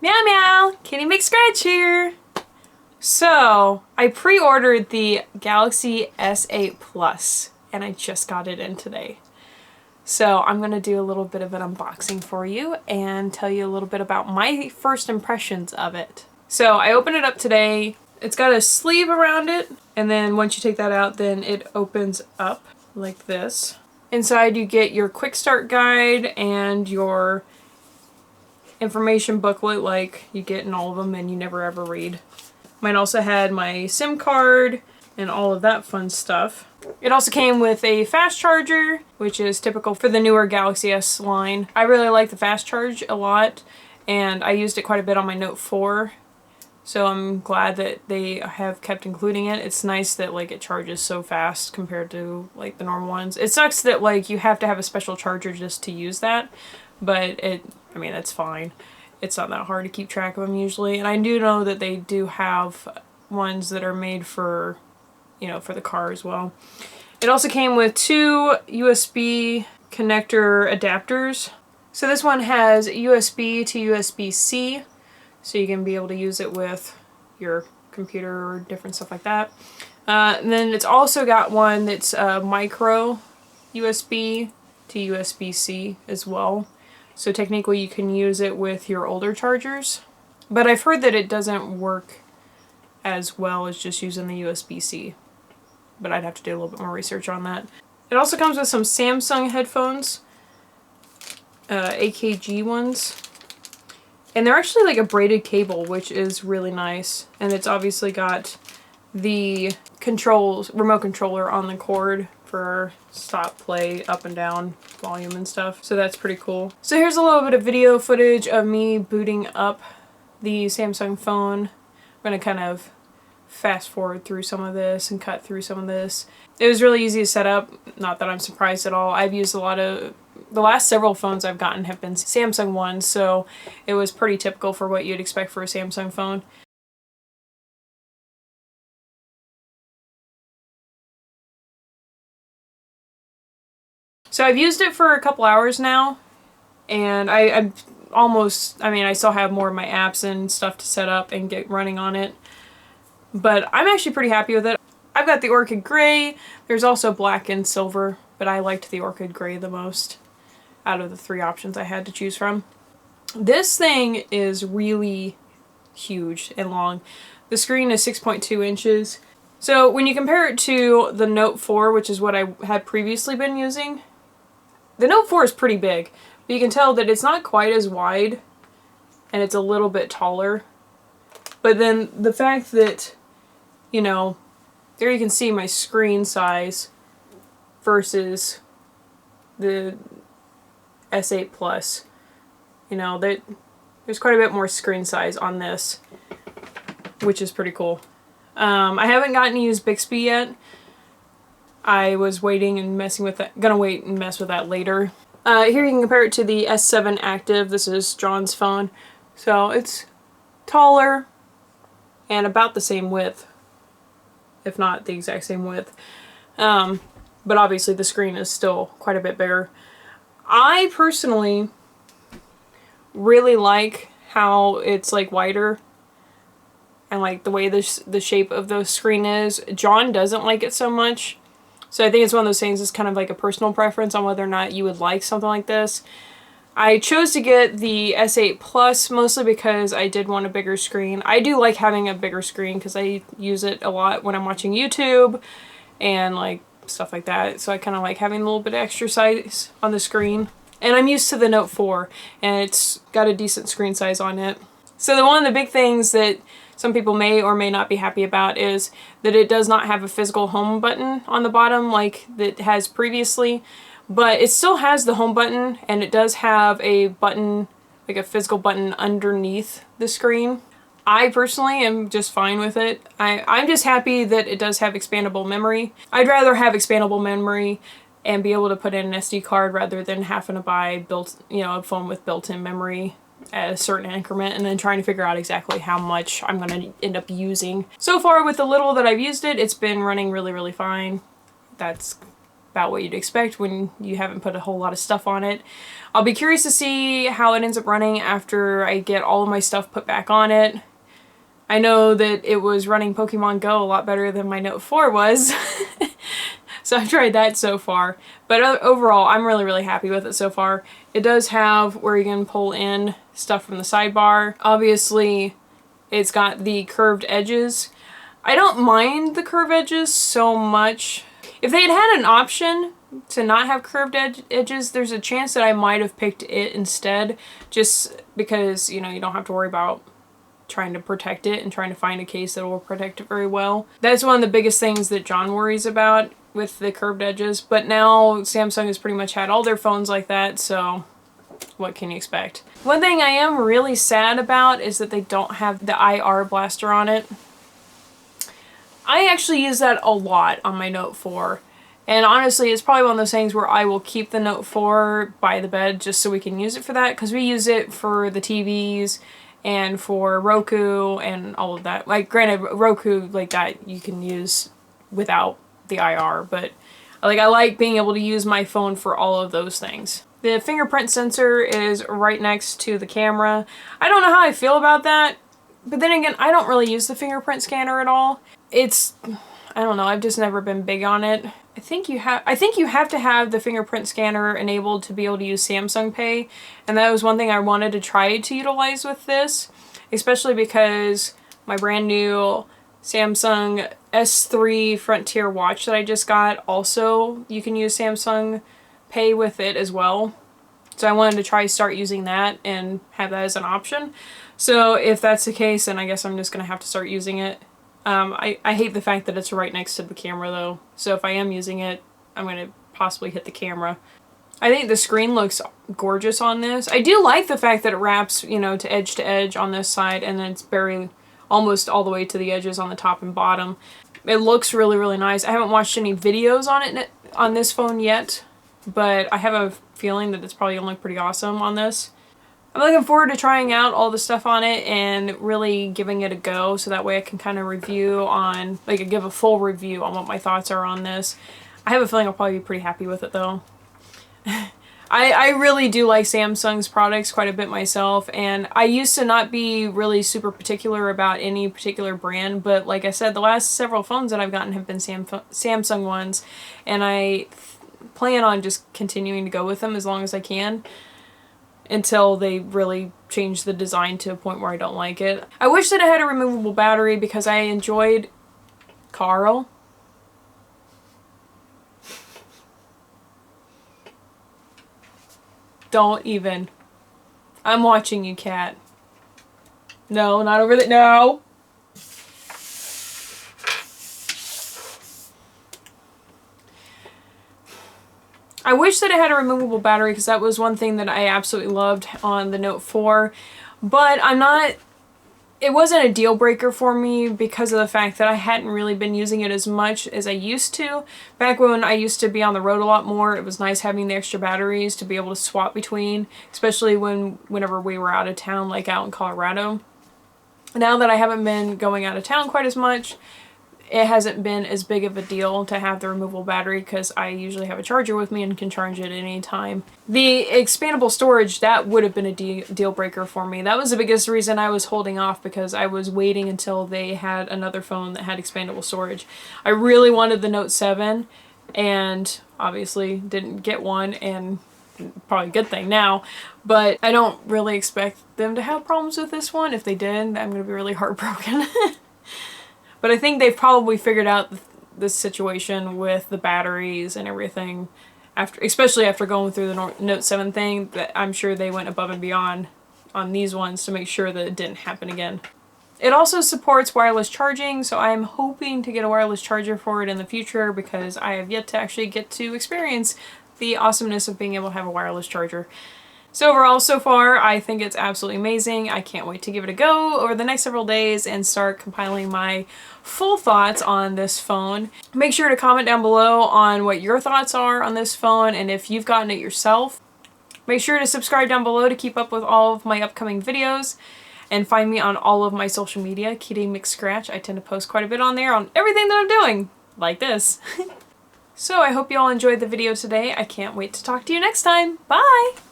Meow meow! Kitty McScratch here! So, I pre-ordered the Galaxy S8 Plus and I just got it in today. So I'm going to do a little bit of an unboxing for you and tell you a little bit about my first impressions of it. So I opened it up today. It's got a sleeve around it, and then once you take that out, then it opens up like this. Inside you get your quick start guide and your information booklet like you get in all of them and you never ever read. Mine also had my SIM card and all of that fun stuff. It also came with a fast charger, which is typical for the newer Galaxy S line. I really like the fast charge a lot, and I used it quite a bit on my Note 4. So I'm glad that they have kept including it. It's nice that like it charges so fast compared to like the normal ones. It sucks that like you have to have a special charger just to use that, but I mean, that's fine. It's not that hard to keep track of them usually. And I do know that they do have ones that are made for, you know, for the car as well. It also came with two USB connector adapters. So this one has USB to USB-C. So you can be able to use it with your computer or different stuff like that. And then it's also got one that's micro USB to USB-C as well. So technically you can use it with your older chargers. But I've heard that it doesn't work as well as just using the USB-C. But I'd have to do a little bit more research on that. It also comes with some Samsung headphones. AKG ones. And they're actually like a braided cable, which is really nice. And it's obviously got the remote controller on the cord for stop, play, up and down, volume and stuff. So that's pretty cool. So here's a little bit of video footage of me booting up the Samsung phone. I'm gonna kind of fast forward through some of this and cut through some of this. It was really easy to set up, not that I'm surprised at all. I've used a lot of, the last several phones I've gotten have been Samsung ones, so it was pretty typical for what you'd expect for a Samsung phone. So I've used it for a couple hours now, and I still have more of my apps and stuff to set up and get running on it. But I'm actually pretty happy with it. I've got the Orchid Gray. There's also black and silver, but I liked the Orchid Gray the most out of the three options I had to choose from. This thing is really huge and long. The screen is 6.2 inches. So when you compare it to the Note 4, which is what I had previously been using, the Note 4 is pretty big, but you can tell that it's not quite as wide and it's a little bit taller. But then the fact that, you know, there you can see my screen size versus the S8 Plus. You know, there's quite a bit more screen size on this, which is pretty cool. I haven't gotten to use Bixby yet. I was waiting and messing with that. Gonna wait and mess with that later. Here you can compare it to the S7 Active. This is John's phone. So it's taller and about the same width, if not the exact same width. But obviously the screen is still quite a bit bigger. I personally really like how it's like wider and like the way the shape of the screen is. John doesn't like it so much. So I think it's one of those things that's kind of like a personal preference on whether or not you would like something like this. I chose to get the S8 Plus mostly because I did want a bigger screen. I do like having a bigger screen because I use it a lot when I'm watching YouTube and like stuff like that. So I kind of like having a little bit of extra size on the screen. And I'm used to the Note 4 and it's got a decent screen size on it. So one of the big things that some people may or may not be happy about is that it does not have a physical home button on the bottom like it has previously. But it still has the home button, and it does have a button, like a physical button underneath the screen. I personally am just fine with it. I'm just happy that it does have expandable memory. I'd rather have expandable memory and be able to put in an SD card rather than having to buy a phone with built-in memory at a certain increment and then trying to figure out exactly how much I'm going to end up using. So far with the little that I've used it, it's been running really, really fine. That's about what you'd expect when you haven't put a whole lot of stuff on it. I'll be curious to see how it ends up running after I get all of my stuff put back on it. I know that it was running Pokemon Go a lot better than my Note 4 was. So I've tried that so far. But overall, I'm really happy with it so far. It does have where you can pull in stuff from the sidebar. Obviously, it's got the curved edges. I don't mind the curved edges so much. If they had had an option to not have curved edges, there's a chance that I might have picked it instead, just because, you know, you don't have to worry about trying to protect it and trying to find a case that will protect it very well. That's one of the biggest things that John worries about with the curved edges, but now Samsung has pretty much had all their phones like that, so what can you expect? One thing I am really sad about is that they don't have the IR blaster on it. I actually use that a lot on my Note 4. And honestly, it's probably one of those things where I will keep the Note 4 by the bed just so we can use it for that, because we use it for the TVs and for Roku and all of that. Like, granted, Roku, like that, you can use without the IR, but I like being able to use my phone for all of those things. The fingerprint sensor is right next to the camera. I don't know how I feel about that, but then again, I don't really use the fingerprint scanner at all. I don't know, I've just never been big on it. I think you have to have the fingerprint scanner enabled to be able to use Samsung Pay, and that was one thing I wanted to try to utilize with this, especially because my brand new Samsung S3 Frontier watch that I just got, also you can use Samsung Pay with it as well. So I wanted to start using that and have that as an option. So if that's the case, then I guess I'm just going to have to start using it. I hate the fact that it's right next to the camera though. So if I am using it, I'm going to possibly hit the camera. I think the screen looks gorgeous on this. I do like the fact that it wraps, you know, to edge on this side, and then it's very almost all the way to the edges on the top and bottom. It looks really nice. I haven't watched any videos on it on this phone yet, but I have a feeling that it's probably going to look pretty awesome on this. I'm looking forward to trying out all the stuff on it and really giving it a go, so that way I can kind of give a full review on what my thoughts are on this. I have a feeling I'll probably be pretty happy with it though. I really do like Samsung's products quite a bit myself, and I used to not be really super particular about any particular brand, but like I said, the last several phones that I've gotten have been Samsung ones, and I plan on just continuing to go with them as long as I can until they really change the design to a point where I don't like it. I wish that it had a removable battery because I enjoyed Carl. Don't even. I'm watching you, cat. No, not over there. No! I wish that it had a removable battery because that was one thing that I absolutely loved on the Note 4. But it wasn't a deal breaker for me because of the fact that I hadn't really been using it as much as I used to. Back when I used to be on the road a lot more, it was nice having the extra batteries to be able to swap between, especially whenever we were out of town, like out in Colorado. Now that I haven't been going out of town quite as much, it hasn't been as big of a deal to have the removable battery because I usually have a charger with me and can charge it at any time. The expandable storage, that would have been a deal breaker for me. That was the biggest reason I was holding off, because I was waiting until they had another phone that had expandable storage. I really wanted the Note 7 and obviously didn't get one, and probably a good thing now, but I don't really expect them to have problems with this one. If they did, I'm going to be really heartbroken. But I think they've probably figured out this situation with the batteries and everything, especially after going through the Note 7 thing, that I'm sure they went above and beyond on these ones to make sure that it didn't happen again. It also supports wireless charging, so I'm hoping to get a wireless charger for it in the future because I have yet to actually get to experience the awesomeness of being able to have a wireless charger. So overall, so far, I think it's absolutely amazing. I can't wait to give it a go over the next several days and start compiling my full thoughts on this phone. Make sure to comment down below on what your thoughts are on this phone and if you've gotten it yourself. Make sure to subscribe down below to keep up with all of my upcoming videos, and find me on all of my social media, McScratch. I tend to post quite a bit on there on everything that I'm doing, like this. So I hope you all enjoyed the video today. I can't wait to talk to you next time. Bye!